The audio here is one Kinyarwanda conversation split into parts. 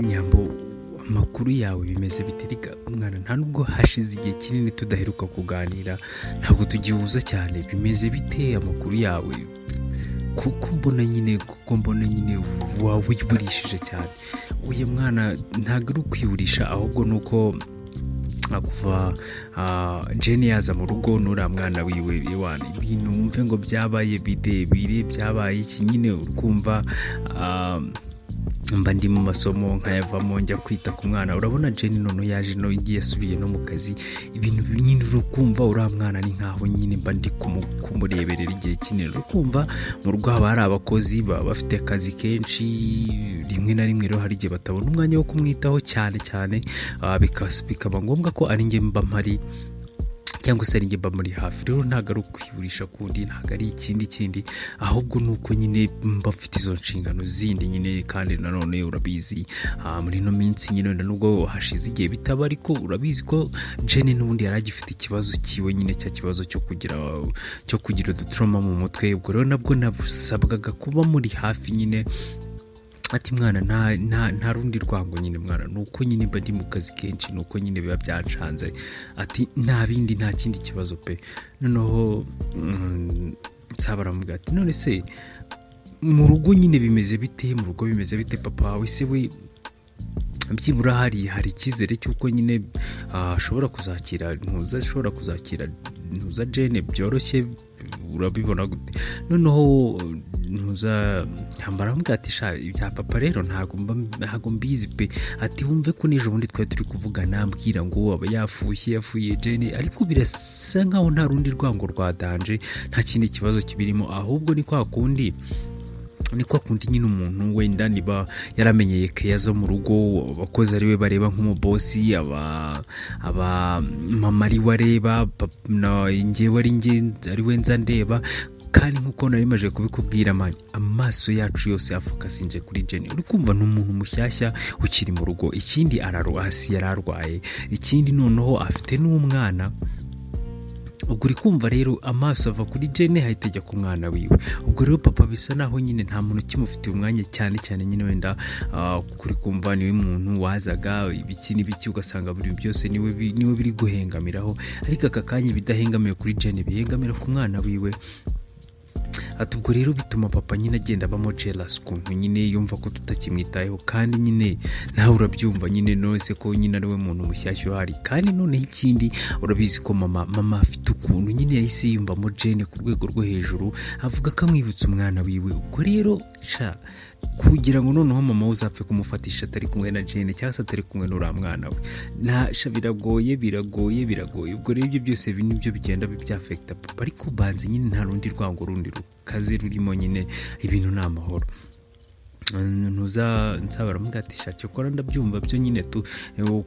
Nyambo, amakuru yawe bimeze bitirika mwana, nta nubwo hashize igihe kinini tudaheruka kuganira, ntabwo tugihuza cyane. Bimeze bite amakuru yawe? Kuko mbona nyine waba wiburishije cyane. Uyu mwana ntabwo ari ukwiburisha, ahubwo ni uko kuva Jenny yaza mu rugo n'uriya mwana wiwe iwana ibintu wumve ngo byabaye birebire, byabaye iki nyine ukumva. Mba ndi mu masomo nkayavamo njya kwita ku mwana. Urabona Jenny none yaje no igiye asubiye no mu kazi, ibintu nyine urukumva uriya mwana ni nkaho nyine mba ndi kumureberera igihe kinini. Urukumva mu rugo haba hari abakozi baba bafite akazi kenshi, rimwe na rimwe rero hari igihe batabona umwanya wo kumwitaho cyane cyane, bikaba ngombwa ko ari njye mba mpari cyangwa se ari njye mba muri hafi. Rero ntabwo ari ukwiburisha kundi, ntabwo ari ikindi, ahubwo ni uko nyine mba mfite izo nshingano zindi nyine. Kandi nanone urabizi muri ino minsi nyine nubwo hashize igihe bitaba, ariko urabizi ko Jenny n'ubundi yari agifite ikibazo kiwe nyine, cya kibazo cyo kugira udutrauma mu mutwe. Ubwo rero nabwo nabusabwaga kuba muri hafi nyine. Ati mwana nta rundi rwango nyine mwana, nuko nyine mba ndi mu kazi kenshi, nuko nyine biba byancanze. Ati nta bindi, nta kindi kibazo pe. Noneho nsabaramubwira ati none se mu rugo nyine bimeze bite? Mu rugo bimeze bite papa wawe se we byibura hari icyizere cy'uko nyine ashobora kuzakira ntuza Jenny byoroshye? Urabibona gute? Noneho ntuza yambara mbwa ati sha ibya papa rero ntago mbizi pe. Ati wumve ko nejo bundi twari turi kuvugana, ambwira ngo aba yafuye Jenny, ariko birasa nkaho nta rundi rwango rwa danje, nta kindi kibazo kibirimo. Ahubwo ni kwa kundi nyine umuntu wenda niba yaramenyeye keya zo mu rugo, abakozi ari we bareba nk'umubosi, aba mama ari we areba, njyewe ari we nza ndeba. Kandi nk'uko nari maje kubikubwira mani, amaso yacu yose afokasinje kuri Jenny. Uri kumva ni umuntu mushyashya ukiri mu rugo, ikindi hasi yari arwaye, ikindi noneho afite n'umwana. Ubwo uri kumva rero amaso ava kuri Jenny ahita ajya ku mwana wiwe. Ubwo rero papa bisa naho nyine nta muntu ukimufitiye umwanya cyane nyine, wenda kuri kumva niwe muntu wazaga ibiki ugasanga buri byose niwe biri guhengamiraho, ariko aka kanya ibidahengamiye kuri Jenny bihengamira ku mwana wiwe. Ati ubwo rero bituma papa nyine agenda abamo jealous kuntu nyine yumva ko tutakimwitayeho. Kandi nyine nawe urabyumva nyine nose ko nyine ari we muntu mushyashya uhari. Kandi noneho ikindi urabizi ko mama afite ukuntu nyine yahise yumvamo Jenny ku rwego rwo hejuru, avuga ko amwibutsa umwana wiwe. Ubwo rero kugira ngo noneho mama uzapfe kumufatisha atari kumwe na Jenny cyangwa se atari kumwe n'uriya mwana we, biragoye. Ubwo rero ibyo byose nibyo bigenda byafekta papa, ariko banze nyine nta rundi rwango rundi rukaze rurimo nyine, ibintu ni amahoro. Nsabaramubwira ati shake ukora ndabyumva byo nyine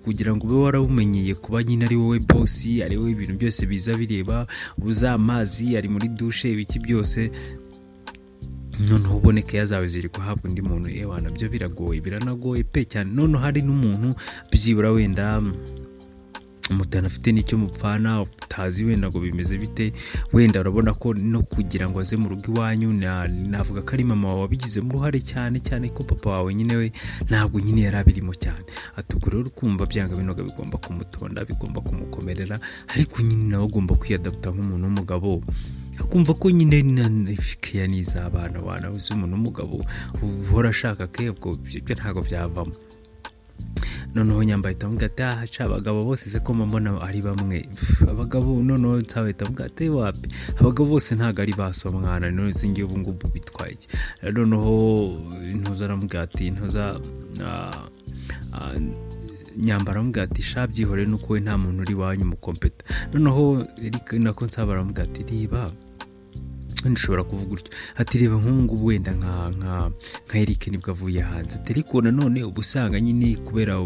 kugira ngo ube warabumenyeye kuba nyine ari wowe bosi, ari wowe ibintu byose biza bireba, ubuza amazi ari muri dushe ibiki byose, noneho uboneke yazawe ziri guhabwa undi muntu. Nabyo biranagoye pe cyane. Noneho hari n'umuntu byibura wenda umutana afite n'icyo mupfana utazi wenda ngo bimeze bite, wenda urabona ko no kugira ngo aze mu rugo iwanyu, navuga ko ari mama wawe wabigizemo uruhare cyane ko papa wawe nyine we ntabwo nyine yari abirimo cyane. Ati ubwo rero ukumva byanga binoga bigomba kumutonda, bigomba kumukomerera, ariko nyine nawe agomba kwiyadapta nk'umuntu w'umugabo, akumva ko nyine keya n'iz'abana uzi umuntu w'umugabo uhora ashaka keya, ubwo ibyo ntabwo byavamo. Noneho nyambaye tamubwira ati abagabo bose se ko mbona ari bamwe abagabo. Noneho nsabe tamubwira ati wapi, abagabo bose ntago ari baso mwana, none se ngiye ubu ngubu bitwaye iki? Noneho ntuza ramubwira ati nyambara amubwira ati byihore nuko we nta muntu uri wanyu mu kompeta. Noneho nako nsaba aramubwira ati riba nshobora kuvuga utyo, ati reba nk'ubu wenda nka Eric nibwo avuye hanze, ariko nanone ubusanga nyine kubera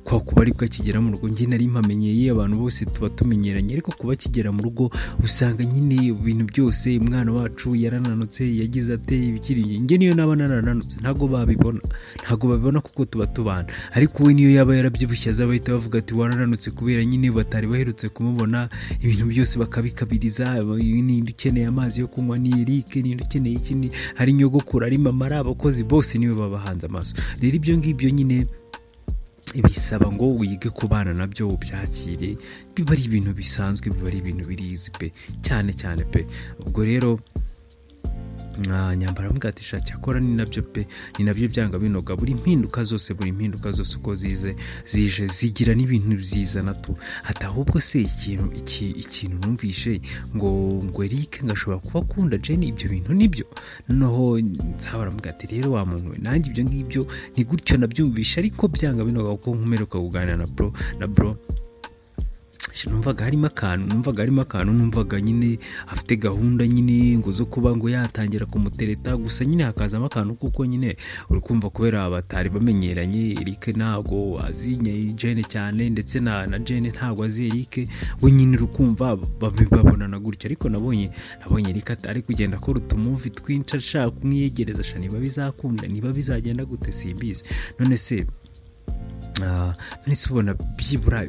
kwa kuba ari bwo akigera mu rugo, njye nari mpamenyeye abantu bose tuba tumenyeranye, ariko kuba akigera mu rugo usanga nyine ibintu byose umwana wacu yarananutse yagize ate ibikiri. Njye niyo naba narananutse ntago babibona kuko tuba tubana, ariko we niyo yaba yarabyibushye azabahita bavuga ati warananutse, kubera nyine batari baherutse kumubona, ibintu byose bakabikabiriza. Ninde ukeneye amazi yo kunywa ni Eric, ninde ukeneye ikindi hari nyogokuru, ari mama, ari abakozi bose niwe baba hanze amaso. Rero ibyo ngibyo nyine bisaba ngo wige kubana nabyo ubyakire, biba ari ibintu bisanzwe, biba ari ibintu birizi pe, cyane cyane pe. ubwo rero Nyambara aramubwira ati sha cyakora ni nabyo pe, ni nabyo byanga binoga, buri mpinduka zose uko zije zigira n'ibintu bizizana tu. hata ahubwo se ikintu numvishe ngo Eric ngashobora kuba akunda Jenny, ibyo bintu nibyo. noneho Nsaba aramubwira ati rero wa muntu we, nanjye ibyo ngibyo ni gutyo nabyumvishe, ariko byanga binoga kuko nkumeruka kuganira na bro numvaga harimo akantu, numvaga nyine afite gahunda nyine ngo zo kuba ngo yatangira kumutereta, gusa nyine hakazamo akantu kuko nyine uri kumva kubera abatari bamenyeranye. Eric ntabwo azi Jane cyane, ndetse na Jane ntabwo azi Eric, we nyine urukumva babonana gutya. Ariko nabonye Eric ari kugenda akora utumuvi twinshi ashaka kumwiyegereza, sha niba bizakunda, niba bizagenda gute simbizi. none se ubona byibura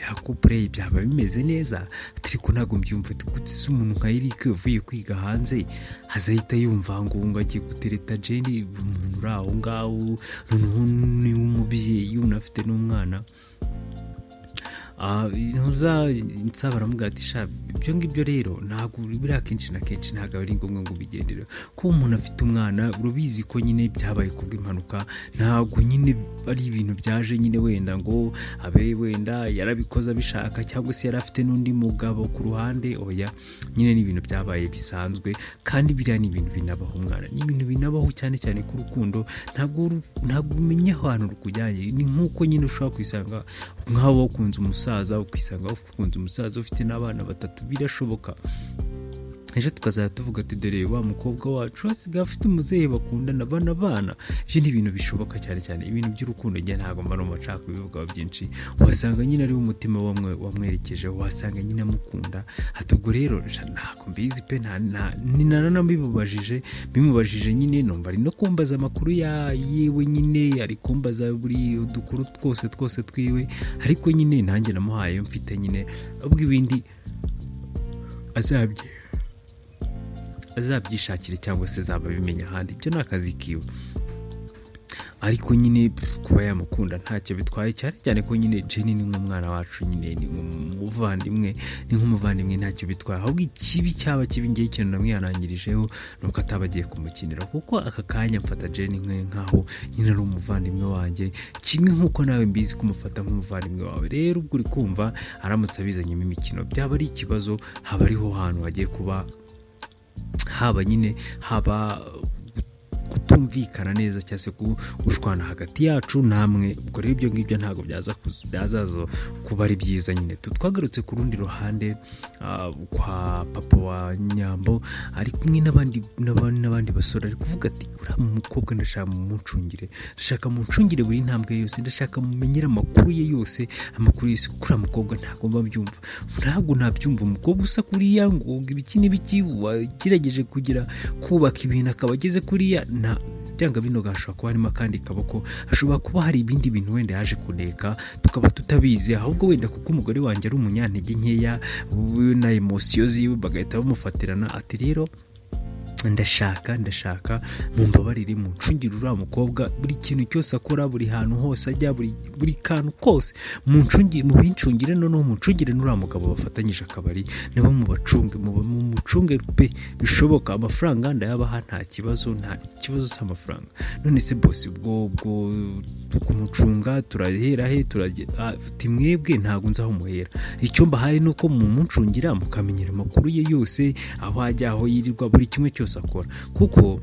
yakupure byaba bimeze neza, ariko ntabwo mbyumva gutse umuntu nka Eric uvuye kwiga hanze azahita yumva ngo agiye gutereta Jenny, umuntu uri aho ngaho ni umubyeyi unafite n'umwana. Nsaba aramubwira ati sha ibyo ngibyo rero ntabwo biri akenshi na kenshi ntabwo ari ngombwa ngo bigendere ko umuntu afite umwana. urubizi ko nyine byabaye kubw'impanuka, ntabwo nyine ari ibintu byaje nyine wenda ngo abe wenda yarabikoze abishaka, cyangwa se yari afite n'undi mugabo ku ruhande. oya, nyine ni ibintu byabaye bisanzwe, kandi biriya ni ibintu binabaho umwana, ni ibintu binabaho cyane cyane ku rukundo. ntabwo umenya ahantu rukujyanye. ni nk'uko nyine ushobora kwisanga nk'aho wakunze umusaza, ukisanga wakunze umusaza ufite n'abana 3, birashoboka. ejo tukazajya tuvuga ati dore wa mukobwa wacu asigaye afite umuzehe bakundana bana. ibyo ni ibintu bishoboka cyane cyane. ibintu by'urukundo njye ntabwo mba numva nshaka kubivugaho byinshi, wasanga nyine ari umutima wamwerekeje, wasanga nyine amukunda. ubwo rero ntabwo mbizi pe, bimubajije nyine numva ari no kumbaza amakuru yewe nyine ari kumbaza buri udukuru twose twiwe, ariko nyine nanjye namuhaye mfite nyine, ubwo ibindi azabyishakire cyangwa se zaba bimenya ahandi, ibyo ni akazi kiwe. ariko nyine kuba yamukunda ntacyo bitwaye, cyane cyane ko nyine Jenny ni nk'umwana wacu, nyine ni nk'umuvandimwe, ntacyo bitwaye. ahubwo ikibi cyaba kibi ngiye ikintu namwihanangirijeho nuko ataba agiye kumukinira, kuko aka kanya mfata Jenny nk'aho nyine ari umuvandimwe wanjye, kimwe nk'uko nawe mbizi kumufata nk'umuvandimwe wawe. rero ubwo uri kumva aramutse abizanyemo imikino byaba ari ikibazo, haba ariho hantu hagiye kuba haba kutumvikana neza, cyangwa se gushwana hagati yacu namwe. ubwo rero ibyo ngibyo ntabwo byazaza kuba ari byiza. nyine twagarutse ku rundi ruhande kwa papa wa Nyambo, ari kumwe n'abandi basore, ari kuvuga ati uriya mukobwa ndashaka muncungire buri ntambwe yose, ndashaka mumenyera amakuru ye yose, kuri uriya mukobwa ntabwo mbabyumva, ntabwo nabyumva. umukobwa usa kuriya ngo ibiki n'ibiki, wagerageje kubaka ibintu akaba ageze kuriya, byanga binoga hashobora kuba harimo akandi kaboko, hashobora kuba hari ibindi bintu wenda yaje kuneka tukaba tutabizi, ahubwo wenda kuko umugore wanjye ari umunyantege nkeya na emosiyo ziwe bagahita bamufatirana. ati rero ndashaka mumbabarire muncungire uriya mukobwa, buri kintu cyose akora, buri hantu hose ajya, buri kantu kose mubincungire, noneho muncungire n'uriya mugabo bafatanyije akabari, nabo mumucunge pe, bishoboka. amafaranga ndayabaha, nta kibazo cy'amafaranga. none se boss, ubwo kumucunga turahera he? ati mwebwe ntabwo nzaho muhera, icyo mbahaye nuko mumucungira mukamenyera amakuru ye yose, aho ajya, aho yirirwa, buri kimwe cyose akora, kuko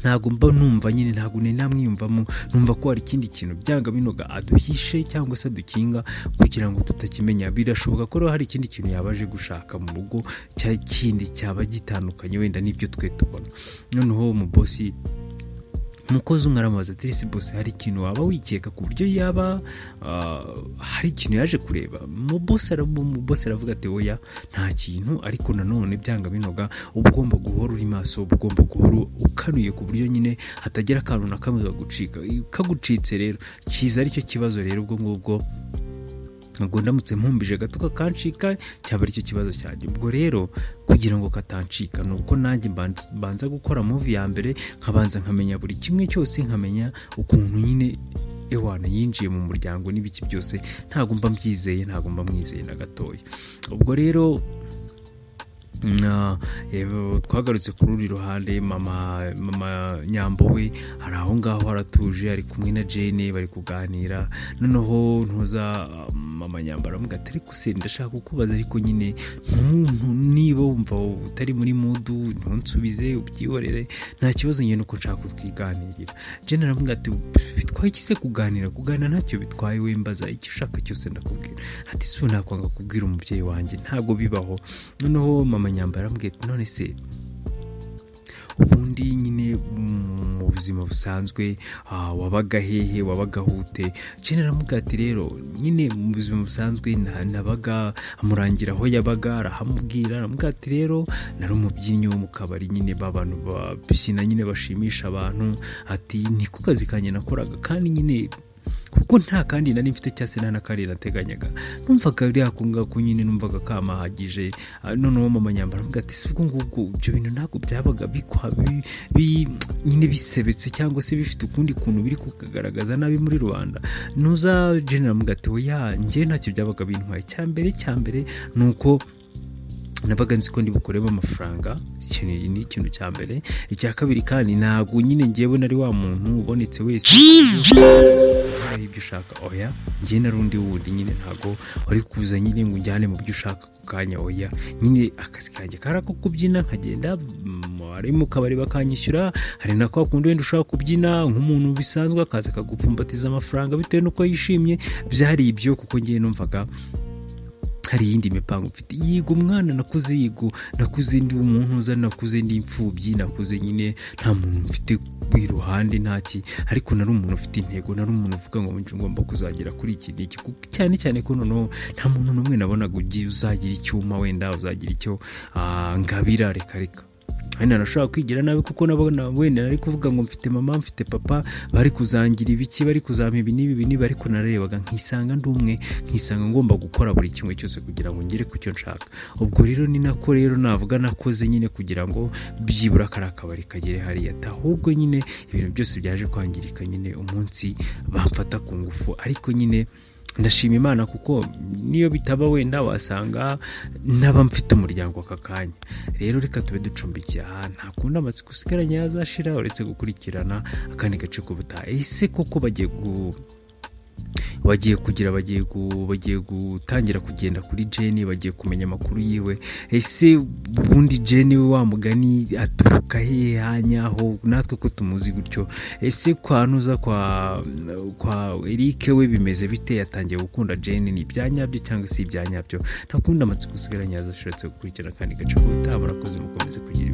ntabwo mba numva nyine, ntabwo namwiyumvamo, numva ko hari ikindi kintu byanga binoga aduhishe cyangwa se adukinga kugira ngo tutakimenya. birashoboka ko hari ikindi kintu yabaje gushaka mu rugo, kindi cyaba gitandukanye wenda n'ibyo twe tubona. noneho umukozi umwe aramubaza ati ese bose hari ikintu waba wikeka ku buryo yaba hari ikintu yaje kureba? boss aravuga ati oya nta kintu, ariko nanone byanga binoga uba ugomba guhora uri maso, uba ugomba guhora ukanuye ku buryo nyine hatagira akantu na kamwe kagucitse. rero kiza aricyo kibazo. rero ubwo ngubwo ndamutse mpumbije gato kakancika, cyaba aricyo kibazo cyanjye. ubwo rero kugira ngo katancika nuko nanjye mbanza gukora movie ya mbere, nkabanza nkamenya buri kimwe cyose, nkamenya ukuntu nyine ewana yinjiye mu muryango n'ibiki byose ntago mba mbyizeye, ntago mba mwizeye na gatoya. Ubwo rero twagarutse kuri uri ruhande. Mama Nyambo we hari aho ngaho aratuje ari kumwe na Jane bari kuganira, noneho ntuza Mama Nyambo aramuga ati ariko se ndashaka kukubaza ariko nyine niba wumva utari muri mudu ntunsubize ubyihorere nta kibazo, nyine uko nshaka kutwiganirira. Jane aramuga ati bitwaye iki se kuganira ntacyo bitwaye, wembaza icyo ushaka cyose ndakubwira. Ati si nakwanga kubwira umubyeyi wanjye, ntago bibaho. Noneho Mama Nyambo aramubwira ati none se ubundi nyine mu buzima busanzwe wabaga hehe, wabaga hute? Jane aramubwira ati rero nyine mu buzima busanzwe nabaga, amurangira aho yabaga, arahamubwira, aramubwira ati rero nari umubyinnyi wo mu kabari, nyine babantu babyina nyine bashimisha abantu. Ati niko kazi kanjye nakoraga, kandi nyine kuko nta kandi nari mfite cyase nta nakarira nateganyaga, numvaga ryakunga ko nyine numvaga kamahagije. Noneho Mama Nyambo aravuga ati sibwo ngubwo ibyo bintu ntabwo byabaga nyine bisebetse cyangwa se bifite ukundi kuntu biri kukagaragaza nabi muri rubanda. Nuza Jane aravuga ati oya njye ntacyo byabaga bintwaye. Cyambere nuko nabaga nzi ko ndi bukoremo amafaranga, ni ikintu cya mbere. Icya kabiri kandi ntabwo nyine ngewe nari wa muntu ubonetse wese ibyo ushaka, oya njye narundi wundi, nyine ntago wari kuza nyine ngo njyane mu byo ushaka ku kanya, oya nyine akazi kanjye karako kubyina, nkagenda ari mu kabari bakanyishyura, hari na kwa kundi wenda ushaka kubyina nk'umuntu bisanzwe akaza akagupfumbatiza amafaranga bitewe n'uko yishimye. Byari ibyo kuko ngiye numvaga hari iyindi mipango mfite. Yiga umwana nakuze ndi umuntu nakuze ndi imfubyi, nakuze nyine nta muntu mfite iruhande ntaki, ariko nari umuntu ufite intego, nari umuntu uvuga ngo ngomba kuzagera kuri iki n'iki, cyane ko noneho nta muntu n'umwe nabonaga uzagira icyuma wenda uzagira icyo ngabira. Reka hano narashobora kwigira nabi kuko nabona wenda nari kuvuga ngo mfite mama mfite papa bari kuzangira ibiki, bari kuzampa ibi n'ibi, ariko narebaga nkisanga ndi umwe, nkisanga ngomba gukora buri kimwe cyose kugira ngo ngere ku cyo nshaka. Ubwo rero ni nako rero navuga nakoze nyine kugira ngo byibura karakabari kagere hariya. Ahubwo nyine ibintu byose byaje kwangirika nyine umunsi bamfata ku ngufu, ariko nyine ndashima Imana kuko niyo bitaba wenda wasanga naba mfite umuryango aka kanya. Rero reka tube ducumbikiye aha, nta kundi amatsiko usigaranye yazashira uretse gukurikirana akandi gace k'ubutaha. Ese koko bagiye gutangira kugenda kuri Jane, bagiye kumenya amakuru yiwe. Ese ubundi Jane we wa mugani aturuka hehe hanyaho natwe ko tumuzi gutyo? Ese kwanuza kwa Eric we bimeze bite? Yatangiye gukunda Jane ni ibyanyabyo cyangwa si ibyanyabyo? Nta kundi amatsiko usigaranye yazashira uretse gukurikirana kandi gace k'ubutaha. Murakoze mukomeze kugira